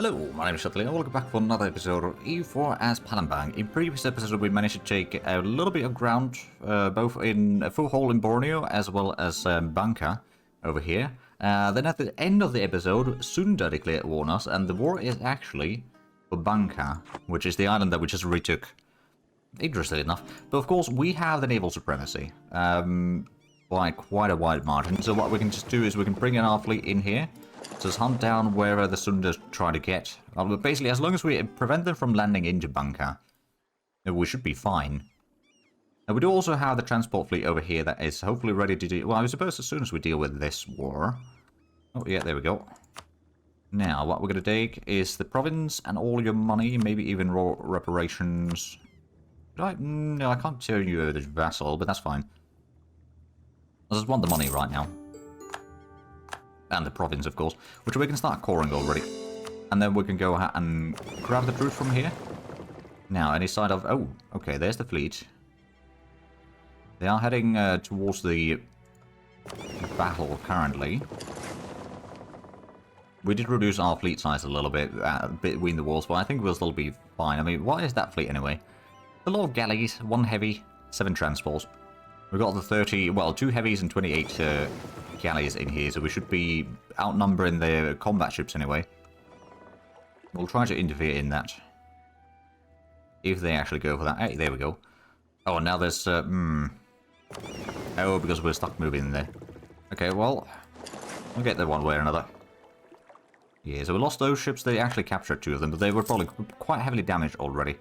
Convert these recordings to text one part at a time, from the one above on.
Hello, my name is Zhatelier, welcome back for another episode of EU4 as Palembang. In previous episodes we managed to take a little bit of ground, both in a full hole in Borneo as well as Bangka over here. Then at the end of the episode, Sunda declared war on us, and the war is actually for Bangka, which is the island that we just retook. Interesting enough. But of course we have the naval supremacy, by quite a wide margin. So what we can just do is we can bring in our fleet in here. Just hunt down wherever the Sundas try to get. But basically, as long as we prevent them from landing into Bangka, we should be fine. And we do also have the transport fleet over here that is hopefully ready to do... Well, I suppose as soon as we deal with this war... Oh, yeah, there we go. Now, what we're going to take is the province and all your money, maybe even raw reparations. No, I can't turn you over to vassal, but that's fine. I just want the money right now. And the province, of course, which we can start coring already. And then we can go ahead and grab the troops from here. Now, any side of... Oh, okay, there's the fleet. They are heading towards the battle currently. We did reduce our fleet size a little bit between the walls, but I think we'll still be fine. I mean, what is that fleet anyway? A lot of galleys, 1 heavy, 7 transports. We've got the 30, well, 2 heavies and 28 galleys in here, so we should be outnumbering the combat ships anyway. We'll try to interfere in that. If they actually go for that. Hey, there we go. Oh, now there's, Oh, because we're stuck moving there. Okay, well, we'll get there one way or another. Yeah, so we lost those ships. They actually captured 2 of them, but they were probably quite heavily damaged already.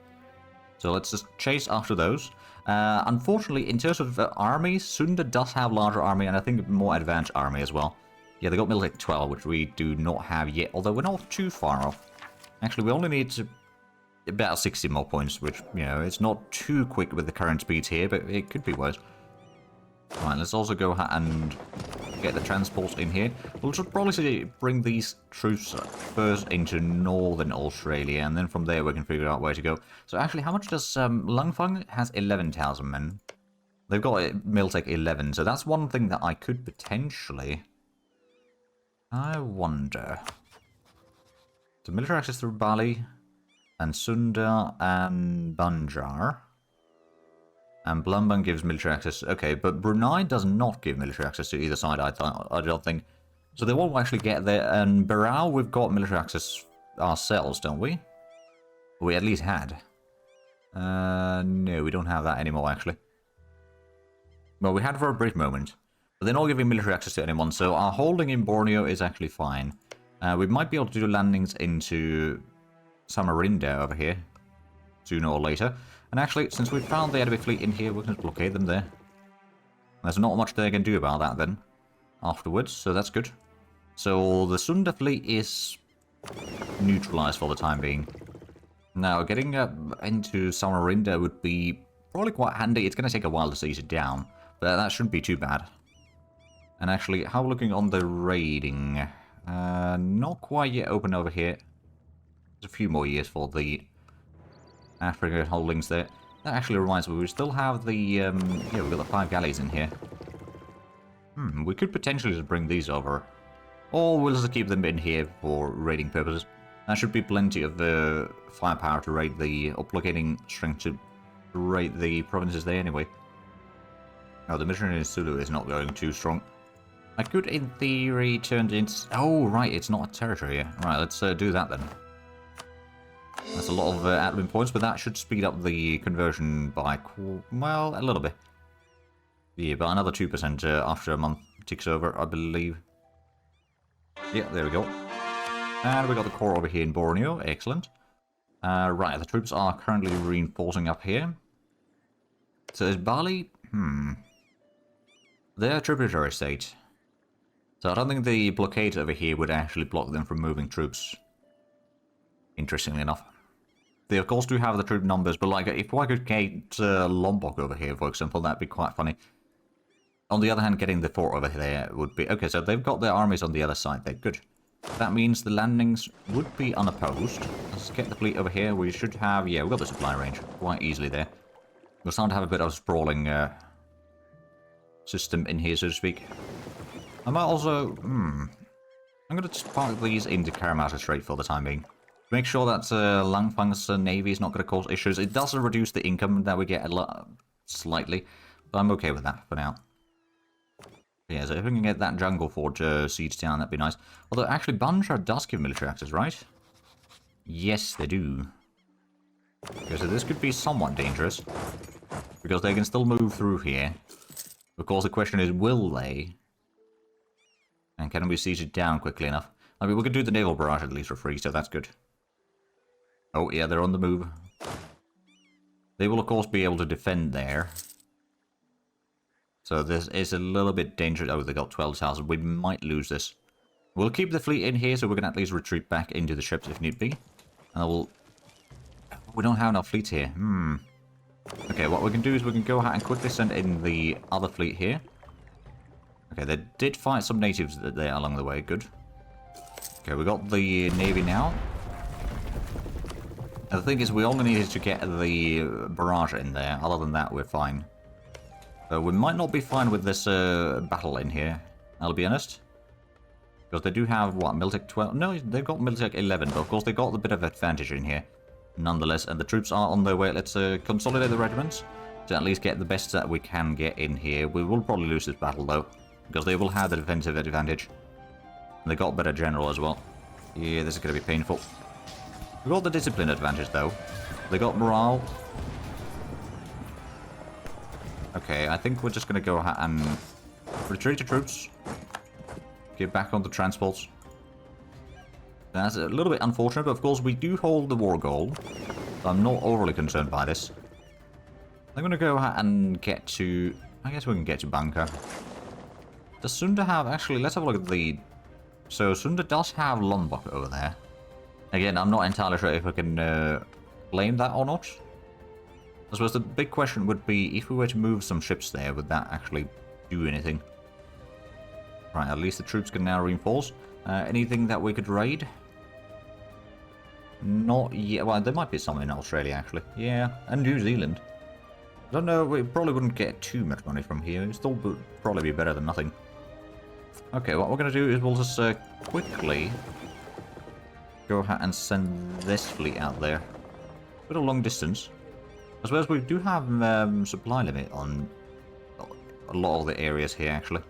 So let's just chase after those. Unfortunately, in terms of armies, Sunda does have larger army, and I think more advanced army as well. Yeah, they got military 12, which we do not have yet, although we're not too far off. Actually, we only need about 60 more points, which, you know, it's not too quick with the current speeds here, but it could be worse. Right, let's also go ahead and get the transports in here. We'll just probably bring these troops first into Northern Australia, and then from there we can figure out where to go. So actually, how much does Langfang has 11,000 men. They've got Miltech 11, so that's one thing that I could potentially... I wonder... So military access through Bali, and Sunda, and Banjar. And Palembang gives military access. Okay, but Brunei does not give military access to either side, I don't think. So they won't actually get there. And Barao, we've got military access ourselves, don't we? We at least had. No, we don't have that anymore, actually. Well, we had for a brief moment. But they're not giving military access to anyone, so our holding in Borneo is actually fine. We might be able to do landings into Samarinda over here, sooner or later. And actually, since we found the enemy fleet in here, we can blockade them there. There's not much they can do about that then, afterwards, so that's good. So the Sunda fleet is neutralized for the time being. Now, getting into Samarinda would be probably quite handy. It's going to take a while to siege it down, but that shouldn't be too bad. And actually, how are we looking on the raiding? Not quite yet open over here. There's a few more years for the African holdings there. That actually reminds me, we still have the, yeah, we've got the 5 galleys in here. We could potentially just bring these over. Or we'll just keep them in here for raiding purposes. That should be plenty of firepower to raid the, or blockading strength to raid the provinces there anyway. Oh, the mission in Sulu is not going too strong. I could, in theory, turn it into... Oh, right, it's not a territory here. Right, let's do that then. That's a lot of admin points, but that should speed up the conversion by, well, a little bit. Yeah, but another 2% after a month ticks over, I believe. Yeah, there we go. And we got the core over here in Borneo. Excellent. Right, the troops are currently reinforcing up here. So is Bali? They're a tributary state. So I don't think the blockade over here would actually block them from moving troops. Interestingly enough. They of course do have the troop numbers, but like if I could get Lombok over here, for example, that'd be quite funny. On the other hand, getting the fort over there would be... Okay, so they've got their armies on the other side there. Good. That means the landings would be unopposed. Let's get the fleet over here. We should have... Yeah, we've got the supply range quite easily there. We're starting to have a bit of a sprawling system in here, so to speak. I might also... I'm going to just park these into Karamata Strait for the time being. Make sure that Langfang's navy is not going to cause issues. It does reduce the income that we get a lot, slightly, but I'm okay with that for now. Yeah, so if we can get that jungle fort siege down, that'd be nice. Although, actually, Banjar does give military access, right? Yes, they do. Okay, so this could be somewhat dangerous, because they can still move through here. Of course, the question is, will they? And can we siege it down quickly enough? I mean, we could do the naval barrage at least for free, so that's good. Oh, yeah, they're on the move. They will, of course, be able to defend there. So this is a little bit dangerous. Oh, they got 12,000. We might lose this. We'll keep the fleet in here so we can at least retreat back into the ships if need be. And we'll... We don't have enough fleets here. Okay, what we can do is we can go ahead and quickly send in the other fleet here. Okay, they did fight some natives there along the way. Good. Okay, we got the navy now. And the thing is, we only needed to get the barrage in there. Other than that, we're fine. We might not be fine with this battle in here, I'll be honest. Because they do have, what, Miltech 12? No, they've got Miltech 11, but of course they got a bit of advantage in here. Nonetheless, and the troops are on their way. Let's consolidate the regiments to at least get the best that we can get in here. We will probably lose this battle, though, because they will have the defensive advantage. And they got better general as well. Yeah, this is going to be painful. We got the discipline advantage, though. They got morale. Okay, I think we're just going to go ahead and retreat the troops. Get back on the transports. That's a little bit unfortunate, but of course we do hold the war goal. So I'm not overly concerned by this. I'm going to go ahead and get to... I guess we can get to Banka. Does Sunda have... Actually, let's have a look at the... So Sunda does have Lombok over there. Again, I'm not entirely sure if I can blame that or not. I suppose the big question would be, if we were to move some ships there, would that actually do anything? Right, at least the troops can now reinforce. Anything that we could raid? Not yet. Well, there might be some in Australia, actually. Yeah, and New Zealand. I don't know, we probably wouldn't get too much money from here. It still would probably be better than nothing. Okay, what we're going to do is we'll just quickly go ahead and send this fleet out there. A bit of long distance. I suppose we do have supply limit on a lot of the areas here, actually.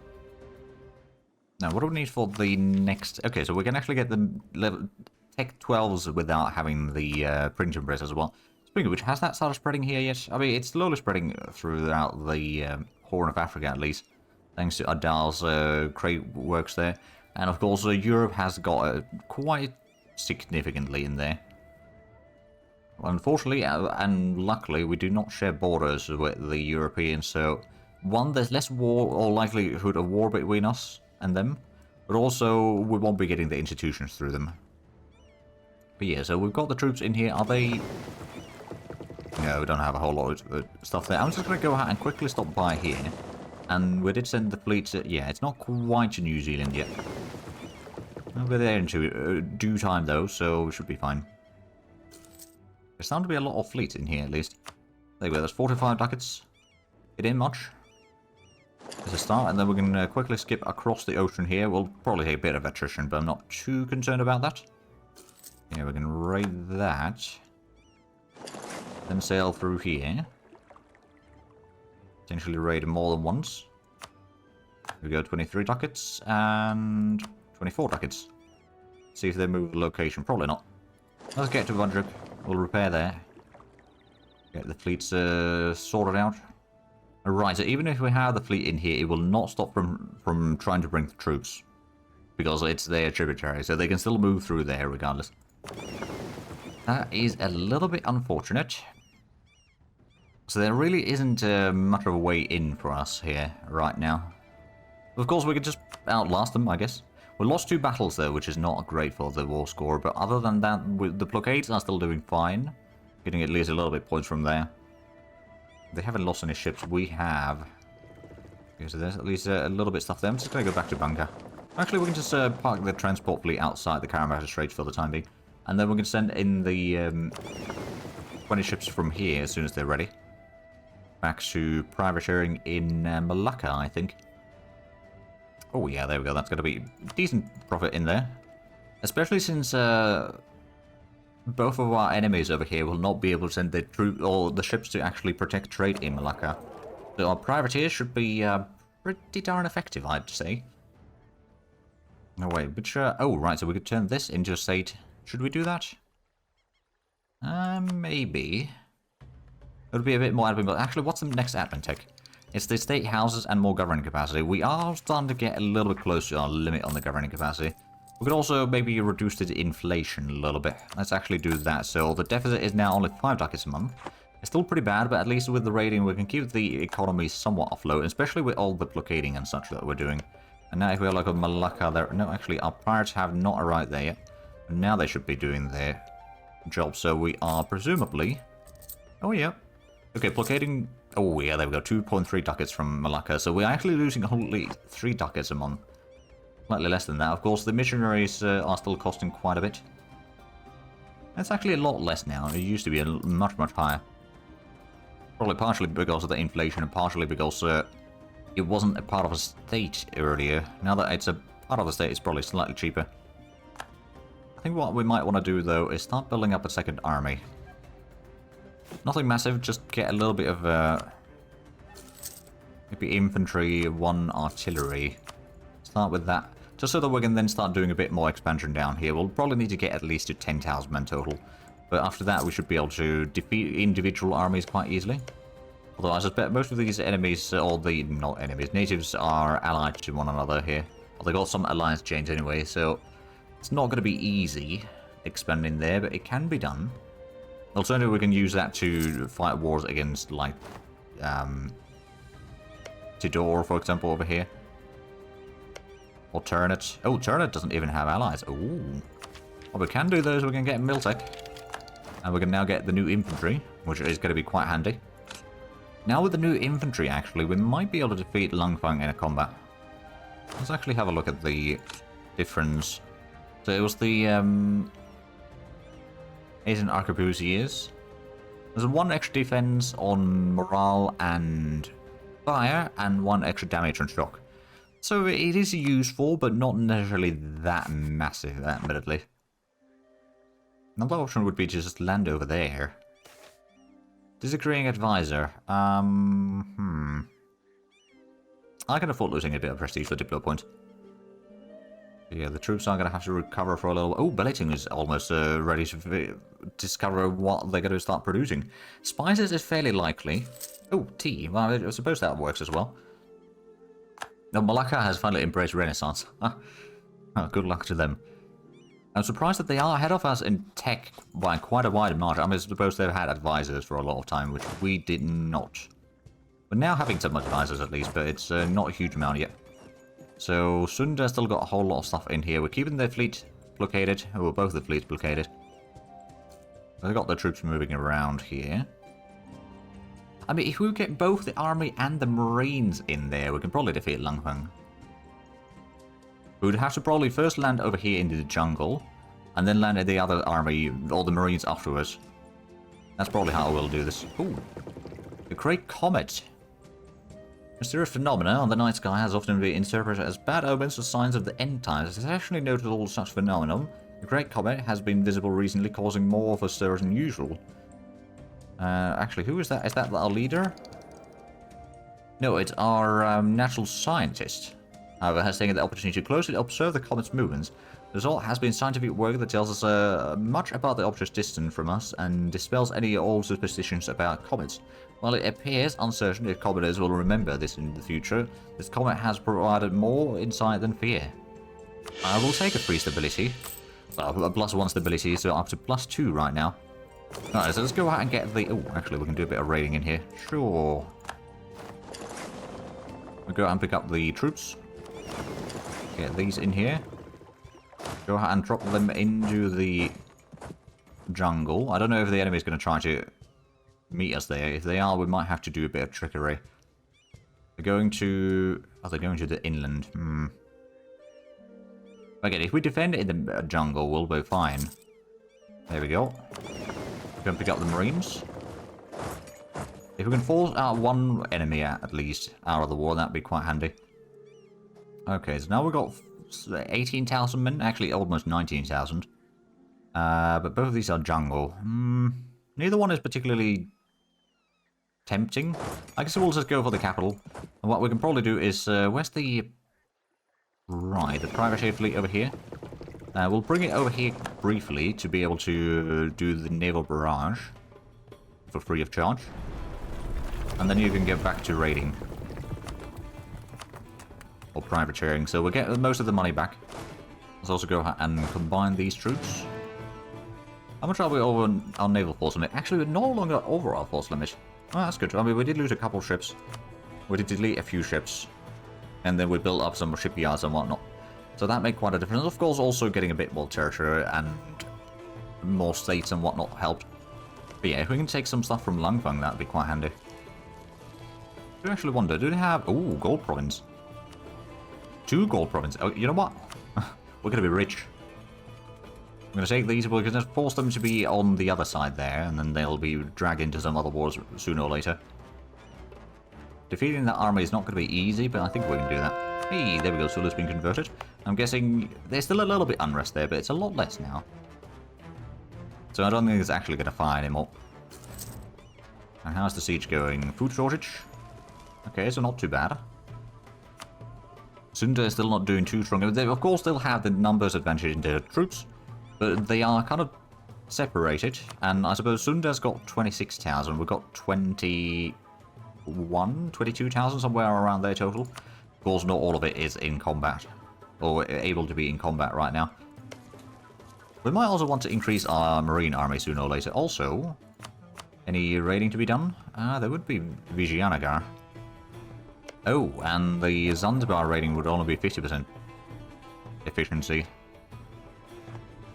Now, what do we need for the next... Okay, so we can actually get the level Tech 12s without having the printing press as well. Speaking of which, has that started spreading here yet? I mean, it's slowly spreading throughout the Horn of Africa, at least. Thanks to Adal's crate works there. And of course, Europe has got quite significantly in there. Unfortunately, and luckily, we do not share borders with the Europeans, so one, there's less war or likelihood of war between us and them, but also we won't be getting the institutions through them. But yeah, so we've got the troops in here. Are they... No, we don't have a whole lot of stuff there. I'm just going to go ahead and quickly stop by here, and we did send the fleets... Yeah, it's not quite to New Zealand yet. We'll be there in due time, though, so we should be fine. There's starting to be a lot of fleets in here, at least. There we go, there's 45 ducats. It ain't much. As a start, and then we can quickly skip across the ocean here. We'll probably take a bit of attrition, but I'm not too concerned about that. Yeah, we can raid that. Then sail through here. Potentially raid more than once. Here we go, 23 ducats and 24 ducats. See if they move the location. Probably not. Let's get to Bundruk. We'll repair there. Get the fleets sorted out. Right, so even if we have the fleet in here, it will not stop from trying to bring the troops. Because it's their tributary, so they can still move through there regardless. That is a little bit unfortunate. So there really isn't much of a way in for us here right now. Of course, we could just outlast them, I guess. We lost 2 battles though, which is not great for the war score, but other than that, the blockades are still doing fine. Getting at least a little bit points from there. They haven't lost any ships. We have. Okay, so there's at least a little bit of stuff there. I'm just going to go back to Banka. Actually, we can just park the transport fleet outside the Karamata Straits for the time being. And then we can send in the 20 ships from here as soon as they're ready. Back to privateering in Malacca, I think. Oh yeah, there we go. That's going to be decent profit in there. Especially since both of our enemies over here will not be able to send their troops or the ships to actually protect trade in Malacca. So our privateers should be pretty darn effective, I'd say. No wait, which oh right, so we could turn this into a state. Should we do that? Maybe. It would be a bit more admin, but actually, what's the next admin tech? It's the state houses and more governing capacity. We are starting to get a little bit close to our limit on the governing capacity. We could also maybe reduce the inflation a little bit. Let's actually do that. So the deficit is now only 5 ducats a month. It's still pretty bad, but at least with the rating we can keep the economy somewhat afloat, especially with all the blockading and such that we're doing. And now if we have like a Malacca there... No, actually, our pirates have not arrived there yet. And now they should be doing their job, so we are presumably... Oh, yeah. Okay, blockading... Oh, yeah, there we go. 2.3 ducats from Malacca. So we're actually losing only 3 ducats a month. Slightly less than that. Of course, the missionaries are still costing quite a bit. It's actually a lot less now. It used to be much, much higher. Probably partially because of the inflation and partially because it wasn't a part of a state earlier. Now that it's a part of a state, it's probably slightly cheaper. I think what we might want to do, though, is start building up a second army. Nothing massive, just get a little bit of maybe infantry, 1 artillery. Start with that, just so that we can then start doing a bit more expansion down here. We'll probably need to get at least to 10,000 men total. But after that, we should be able to defeat individual armies quite easily. Although I suspect most of these enemies, or the, not enemies, natives are allied to one another here. Or they got some alliance chains anyway, so it's not going to be easy expanding there, but it can be done. Alternatively, we can use that to fight wars against, like, Tidor, for example, over here. Or Ternate. Oh, Ternate doesn't even have allies. Ooh. What we can do, though, is we can get Miltech. And we can now get the new infantry, which is going to be quite handy. Now with the new infantry, actually, we might be able to defeat Langfang in a combat. Let's actually have a look at the difference. So it was the, Asian Arquebusiers. There's 1 extra defense on morale and fire, and 1 extra damage on shock. So it is useful, but not necessarily that massive, admittedly. Another option would be to just land over there. Disagreeing advisor. I can afford losing a bit of prestige for diplo point. Yeah, the troops are going to have to recover for a little... Oh, Belleting is almost ready to discover what they're going to start producing. Spices is fairly likely. Oh, tea. Well, I suppose that works as well. Now, Malacca has finally embraced Renaissance. Oh, good luck to them. I'm surprised that they are ahead of us in tech by quite a wide margin. I mean, I suppose they've had advisors for a lot of time, which we did not. We're now having some advisors at least, but it's not a huge amount yet. So, Sunda still got a whole lot of stuff in here. We're keeping their fleet blockaded. Oh, both the fleets blockaded. They've got their troops moving around here. I mean, if we get both the army and the marines in there, we can probably defeat Langfang. We would have to probably first land over here into the jungle, and then land at the other army, or the marines afterwards. That's probably how we'll do this. Ooh. The Great Comet. Mysterious phenomena on the night sky has often been interpreted as bad omens or signs of the end times. It's actually notable such phenomenon. The Great Comet has been visible recently, causing more of a stir than usual. Actually, who is that? Is that our leader? No, it's our natural scientist. However, has taken the opportunity to closely observe the comet's movements. The result has been scientific work that tells us much about the objects distant from us and dispels any old superstitions about comets. While it appears uncertain if commenters will remember this in the future, this comet has provided more insight than fear. I will take a free stability. Well, a +1 stability, so up to +2 right now. Alright, so let's go out and get the... Oh, actually, we can do a bit of raiding in here. Sure. We'll go out and pick up the troops. Get these in here. Go ahead and drop them into the jungle. I don't know if the enemy's going to try to meet us there. If they are, we might have to do a bit of trickery. They're going to... Oh, they're going to the inland. Okay, if we defend it in the jungle, we'll be fine. There we go. We're going to pick up the marines. If we can force out one enemy at least out of the war, that'd be quite handy. Okay, so now we've got 18,000 men. Actually, almost 19,000. But both of these are jungle. Neither one is particularly tempting. I guess we'll just go for the capital. And what we can probably do is, where's the... Right, the privateer fleet over here. We'll bring it over here briefly to be able to do the naval barrage for free of charge. And then you can get back to raiding. Or privateering. So we'll get most of the money back. Let's also go and combine these troops. How much are we over our naval force limit? Actually, we're no longer over our force limit. Oh, that's good. I mean, we did lose a couple ships. We did delete a few ships. And then we built up some shipyards and whatnot. So that made quite a difference. Of course, also getting a bit more territory and more states and whatnot helped. But yeah, if we can take some stuff from Langfang, that'd be quite handy. I do actually wonder, do they have... Ooh, gold province. 2 gold provinces. Oh, you know what? We're going to be rich. I'm going to take these, we're going to force them to be on the other side there, and then they'll be dragged into some other wars sooner or later. Defeating that army is not going to be easy, but I think we can do that. Hey, there we go, Sula's been converted. I'm guessing there's still a little bit unrest there, but it's a lot less now. So I don't think it's actually going to fire anymore. And how's the siege going? Food shortage? Okay, so not too bad. Sunda is still not doing too strong. They, of course, they'll have the numbers advantage in their troops, but they are kind of separated. And I suppose Sunda's got 26,000. We've got 22,000, somewhere around there total. Of course, not all of it is in combat, or able to be in combat right now. We might also want to increase our marine army sooner or later. Also, any raiding to be done? There would be Vijayanagar. Oh, and the Zanzibar raiding would only be 50% efficiency.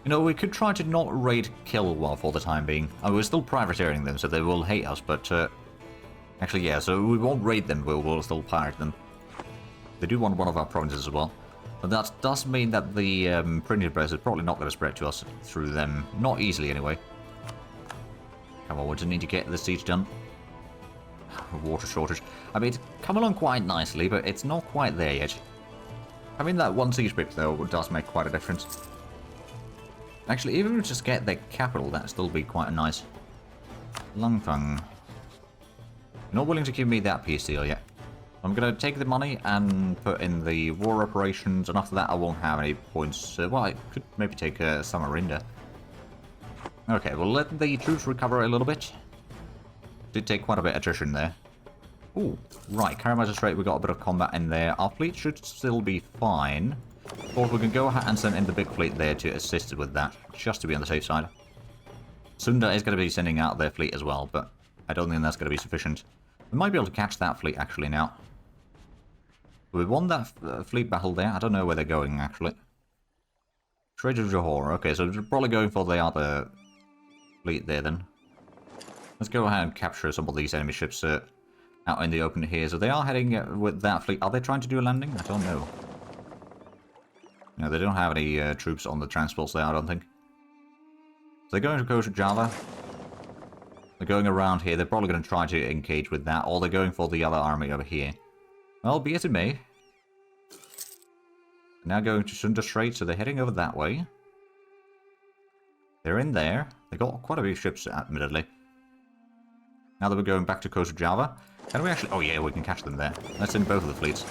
You know, we could try to not raid Kilwa for the time being. Oh, we're still privateering them, so they will hate us, but... actually, yeah, so we won't raid them, we'll still pirate them. They do want one of our provinces as well. But that does mean that the printing press is probably not going to spread to us through them. Not easily, anyway. Come on, we just need to get the siege done. Water shortage. I mean, it's come along quite nicely, but it's not quite there yet. Having that one siege ship, though, does make quite a difference. Actually, even if we just get the capital, that'd still be quite a nice. Langfang. You're not willing to give me that peace deal yet. I'm going to take the money and put in the war reparations, and after that I won't have any points. Well, I could maybe take Samarinda. Okay, we'll let the troops recover a little bit. Did take quite a bit of attrition there. Ooh, right, Karamazov Strait, we got a bit of combat in there. Our fleet should still be fine. Or we can go ahead and send in the big fleet there to assist with that, just to be on the safe side. Sunda is going to be sending out their fleet as well, but I don't think that's going to be sufficient. We might be able to catch that fleet actually now. We won that fleet battle there. I don't know where they're going actually. Trade of Johor. Okay, so they're probably going for the other fleet there then. Let's go ahead and capture some of these enemy ships out in the open here. So they are heading with that fleet. Are they trying to do a landing? I don't know. No, they don't have any troops on the transports there, I don't think. So they're going to go to Java. They're going around here. They're probably going to try to engage with that, or they're going for the other army over here. Well, be it in may. Now going to Sunda Strait, so they're heading over that way. They're in there. They got quite a few ships, admittedly. Now that we're going back to Coast of Java, can we actually... Oh yeah, we can catch them there. Let's send both of the fleets.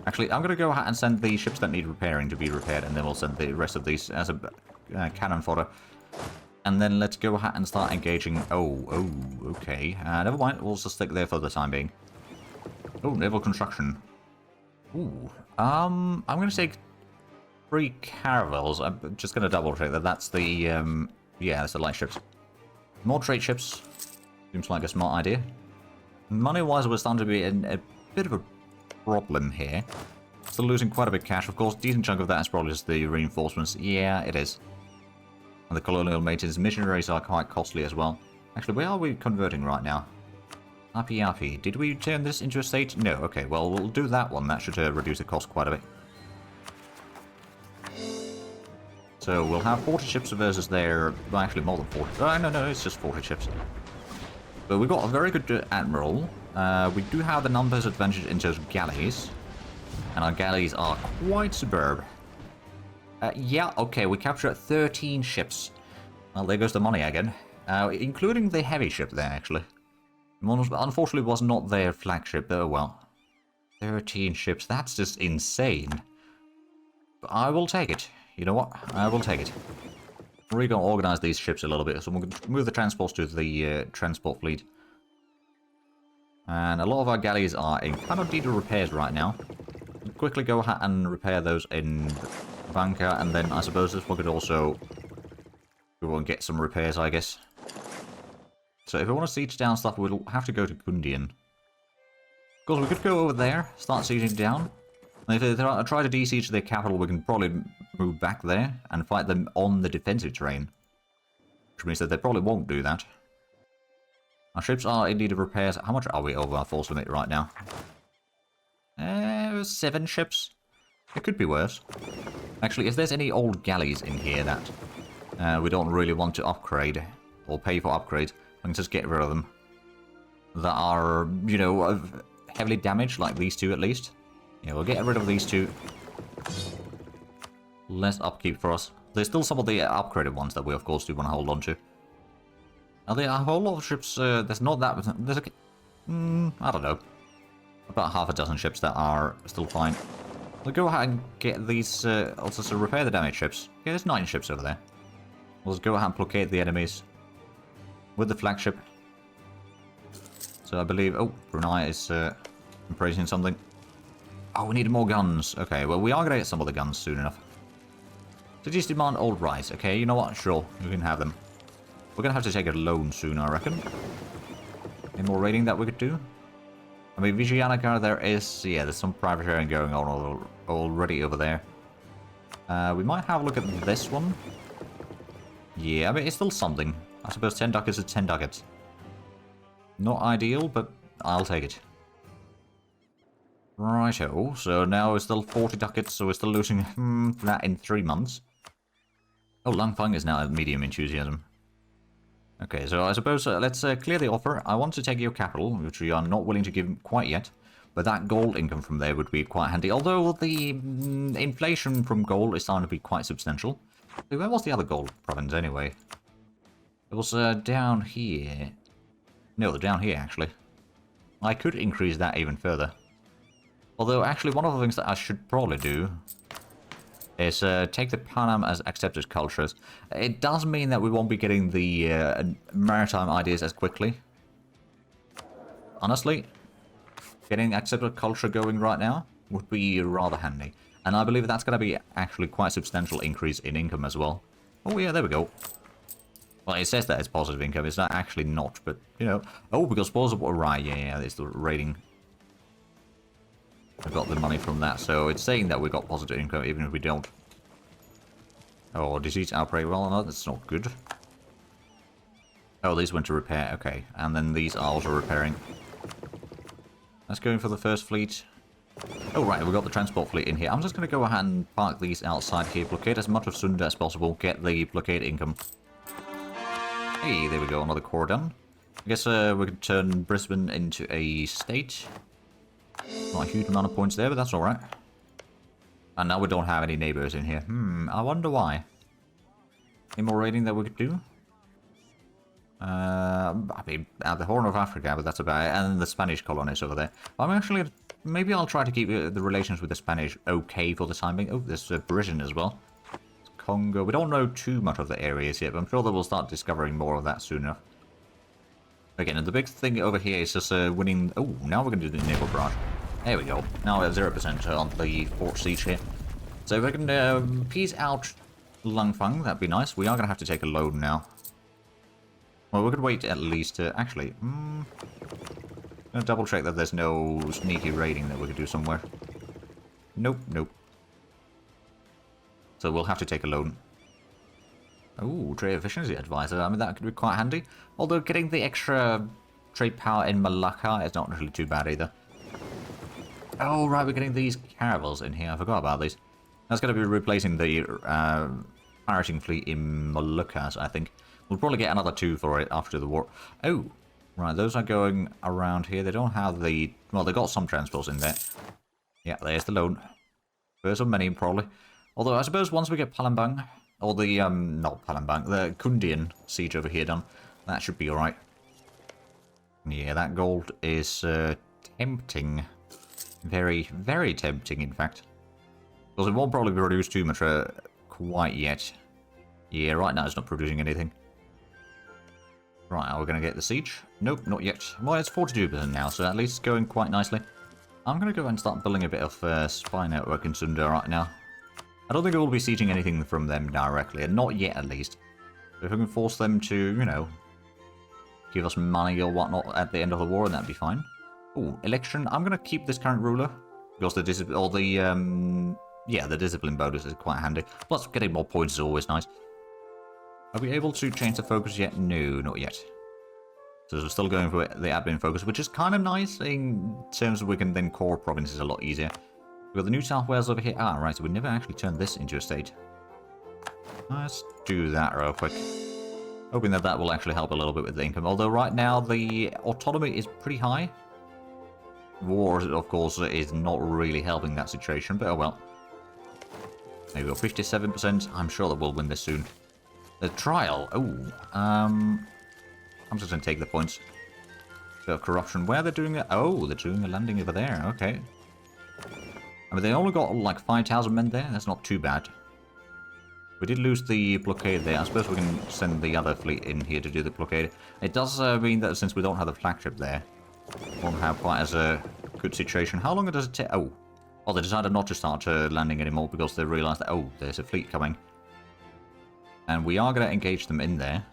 Actually, I'm going to go ahead and send the ships that need repairing to be repaired, and then we'll send the rest of these as a cannon fodder. And then let's go ahead and start engaging... Oh, okay. Never mind, we'll just stick there for the time being. Oh, naval construction. Ooh. I'm going to take 3 caravels. I'm just going to double check that that's the... yeah, that's the light ships. More trade ships. Seems like a smart idea. Money-wise, we're starting to be in a bit of a problem here. Still losing quite a bit of cash. Of course, a decent chunk of that is probably just the reinforcements. Yeah, it is. And the colonial maintenance missionaries are quite costly as well. Actually, where are we converting right now? Api. Did we turn this into a state? No. Okay, well, we'll do that one. That should reduce the cost quite a bit. So we'll have 40 ships versus their... Well, actually, more than 40. Oh, no, it's just 40 ships. But we've got a very good admiral. We do have the numbers advantage in terms of galleys. And our galleys are quite superb. Yeah, okay, we captured 13 ships. Well, there goes the money again. Including the heavy ship there, actually. Unfortunately, it was not their flagship, oh well. 13 ships, that's just insane. But I will take it. You know what? I will take it. We're going to organize these ships a little bit, so we're going to move the transports to the transport fleet. And a lot of our galleys are in kind of need of repairs right now. We'll quickly go ahead and repair those in Banca, and then I suppose this one could also go and get some repairs, I guess. So if we want to siege down stuff, we'll have to go to Kundian. Of course, we could go over there, start sieging down. And if they try to de-siege their capital, we can probably move back there and fight them on the defensive terrain. Which means that they probably won't do that. Our ships are in need of repairs. How much are we over our force limit right now? 7 ships. It could be worse. Actually, if there's any old galleys in here that we don't really want to upgrade, or pay for upgrades, I can just get rid of them. That are, you know, heavily damaged, like these two at least. Yeah, we'll get rid of these two. Less upkeep for us. There's still some of the upgraded ones that we, of course, do want to hold on to. Are there a whole lot of ships? There's not that... There's a... I don't know. About half a dozen ships that are still fine. We'll go ahead and get these... also to repair the damaged ships. Yeah, there's 9 ships over there. We'll just go ahead and blockade the enemies with the flagship. So I believe... Oh, Brunei is praising something. Oh, we need more guns. Okay, well, we are going to get some of the guns soon enough. Cities demand old rice. Okay, you know what? Sure, you can have them. We're going to have to take a loan soon, I reckon. Any more raiding that we could do? I mean, Vijayanagara, there is... Yeah, there's some privateering going on already over there. We might have a look at this one. Yeah, I mean, it's still something. I suppose 10 ducats is 10 ducats. Not ideal, but I'll take it. Righto, so now we're still 40 ducats, so we're still losing that in 3 months. Oh, Langfang is now at medium enthusiasm. Okay, so I suppose let's clear the offer. I want to take your capital, which we are not willing to give quite yet. But that gold income from there would be quite handy. Although the inflation from gold is starting to be quite substantial. Where was the other gold province anyway? It was down here. No, down here actually. I could increase that even further. Although actually one of the things that I should probably do is take the Panam as accepted cultures. It does mean that we won't be getting the maritime ideas as quickly. Honestly, getting accepted culture going right now would be rather handy. And I believe that's going to be actually quite a substantial increase in income as well. Oh yeah, there we go. Well, it says that it's positive income. It's not actually not, but, you know. Oh, because plausible... Right, yeah, it's the rating. I got the money from that, so it's saying that we got positive income even if we don't. Oh, disease outbreak. Well, no, that's not good. Oh, these went to repair. Okay, and then these are also repairing. Let's go in for the first fleet. Oh, right, we got the transport fleet in here. I'm just going to go ahead and park these outside here. Blockade as much of Sunda as possible. Get the blockade income. Hey, there we go. Another core done. I guess we could turn Brisbane into a state. Not a huge amount of points there, but that's alright. And now we don't have any neighbours in here. I wonder why. Any more raiding that we could do? I mean, the Horn of Africa, but that's about it. And the Spanish colonies over there. I'm actually... Maybe I'll try to keep the relations with the Spanish okay for the time being. Oh, there's Britain as well. Congo. We don't know too much of the areas yet, but I'm sure that we'll start discovering more of that soon enough. Again, and the big thing over here is just winning... Oh, now we're going to do the naval barrage. There we go. Now we're at 0% on the fort siege here. So if we can piece out Langfang, that'd be nice. We are going to have to take a load now. Well, we could wait at least actually... I'm going to double check that there's no sneaky raiding that we could do somewhere. Nope, nope. So we'll have to take a loan. Oh, trade efficiency advisor. I mean, that could be quite handy. Although getting the extra trade power in Malacca is not really too bad either. Oh, right, we're getting these caravels in here. I forgot about these. That's going to be replacing the pirating fleet in Moluccas, I think. We'll probably get another 2 for it after the war. Oh, right, those are going around here. They don't have the... Well, they got some transports in there. Yeah, there's the loan. First of many, probably. Although I suppose once we get Palembang, or the, not Palembang, the Kundian siege over here done, that should be alright. Yeah, that gold is tempting. Very, very tempting, in fact. Because it won't probably produce too much quite yet. Yeah, right now it's not producing anything. Right, are we going to get the siege? Nope, not yet. Well, it's 42% now, so at least it's going quite nicely. I'm going to go and start building a bit of spy network in Sunda right now. I don't think we'll be sieging anything from them directly, and not yet at least. But if we can force them to, you know, give us money or whatnot at the end of the war, that'd be fine. Oh, election. I'm going to keep this current ruler, because the the discipline bonus is quite handy. Plus, getting more points is always nice. Are we able to change the focus yet? No, not yet. So we're still going for the admin focus, which is kind of nice in terms of we can then core provinces a lot easier. We've got the New South Wales over here. Ah, right, so we never actually turned this into a state. Let's do that real quick. Hoping that that will actually help a little bit with the income. Although right now the autonomy is pretty high. War, of course, is not really helping that situation, but oh well. There we go, 57%. I'm sure that we'll win this soon. The trial. Oh, I'm just going to take the points. Bit of corruption. Where they're doing it? Oh, they're doing a landing over there. Okay. I mean, they only got like 5,000 men there. That's not too bad. We did lose the blockade there. I suppose we can send the other fleet in here to do the blockade. It does mean that since we don't have the flagship there, we won't have quite as a good situation. How long does it take? Oh, well, they decided not to start landing anymore because they realized that, oh, there's a fleet coming. And we are going to engage them in there.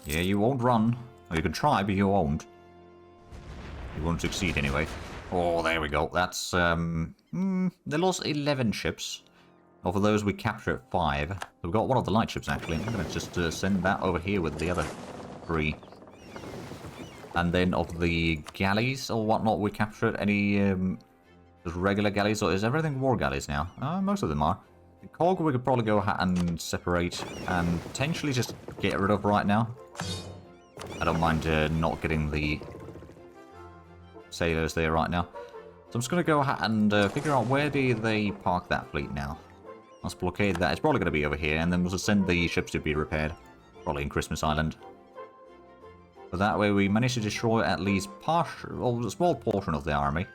Yeah, you won't run. Well, you can try, but you won't. You won't succeed anyway. Oh, there we go. That's, they lost 11 ships. Of those, we captured 5. We've got one of the light ships, actually. I'm going to just send that over here with the other 3. And then of the galleys or whatnot, we captured any, just regular galleys, or is everything war galleys now? Most of them are. The cog we could probably go ahead and separate and potentially just get rid of right now. I don't mind not getting the sailors there right now. So I'm just going to go ahead and figure out where do they park that fleet now. Let's blockade that. It's probably going to be over here, and then we'll just send the ships to be repaired. Probably in Christmas Island. But that way we manage to destroy at least a small portion of the army.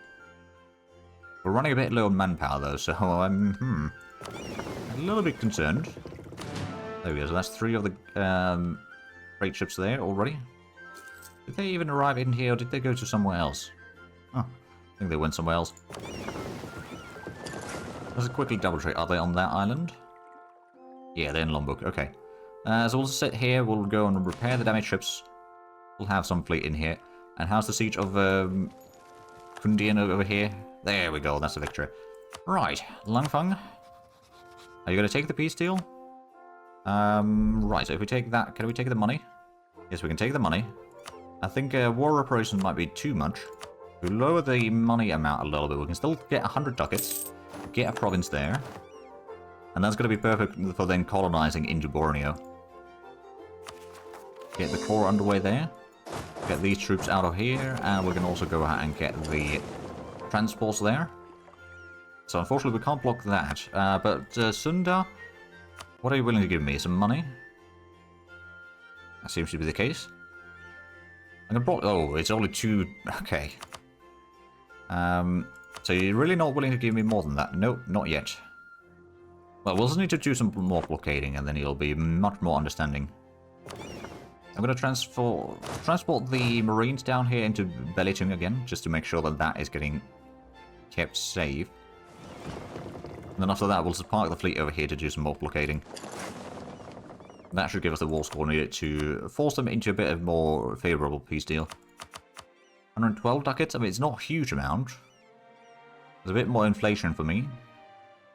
We're running a bit low on manpower though, so I'm a little bit concerned. There we go, so that's 3 of the freight ships there already. Did they even arrive in here, or did they go to somewhere else? Oh, I think they went somewhere else. Let's quickly double check. Are they on that island? Yeah, they're in Lombok. Okay. So we'll sit here. We'll go and repair the damaged ships. We'll have some fleet in here. And how's the siege of Kundian over here? There we go. That's a victory. Right. Langfang. Are you going to take the peace deal? Right. So if we take that, can we take the money? Yes, we can take the money. I think war reparations might be too much. If we lower the money amount a little bit, we can still get 100 ducats. Get a province there. And that's going to be perfect for then colonizing into Borneo. Get the core underway there. Get these troops out of here. And we can also go ahead and get the transports there. So unfortunately we can't block that. But Sunda, what are you willing to give me? Some money? That seems to be the case. I'm going to block... Oh, it's only 2... Okay. So you're really not willing to give me more than that? Nope, not yet. Well, we'll just need to do some more blockading, and then you'll be much more understanding. I'm going to transport the Marines down here into Belitung again, just to make sure that that is getting kept safe. And then after that, we'll just park the fleet over here to do some more blockading. That should give us the war score needed to force them into a bit of more favourable peace deal. 112 ducats? I mean, it's not a huge amount. There's a bit more inflation for me.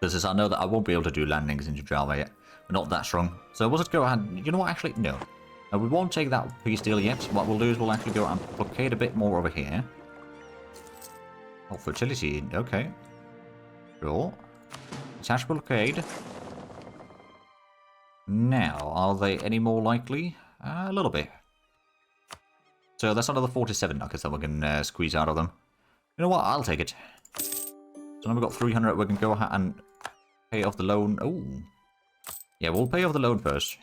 This is, I know that I won't be able to do landings into Java yet. We're not that strong. So we'll just go ahead. You know what, actually, no. We won't take that peace deal yet. What we'll do is we'll actually go and blockade a bit more over here. Oh, fertility, okay. Sure. Attach blockade. Now, are they any more likely? A little bit. So that's another 47 ducats that we can squeeze out of them. You know what, I'll take it. So now we've got 300, we can go ahead and Pay off the loan. Oh. Yeah, we'll pay off the loan first.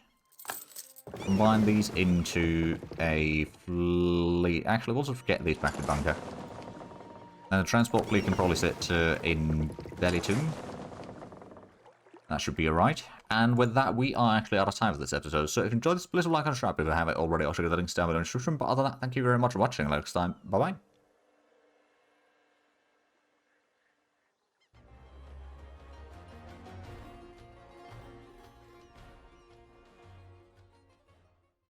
Combine these into a fleet. Actually, we'll just get these back to bunker. And the transport fleet can probably sit in Delhi too. That should be alright. And with that, we are actually out of time for this episode. So if you enjoyed this, please like and subscribe if you haven't already. I'll show you the links down below in the description. But other than that, thank you very much for watching. Next time, bye-bye.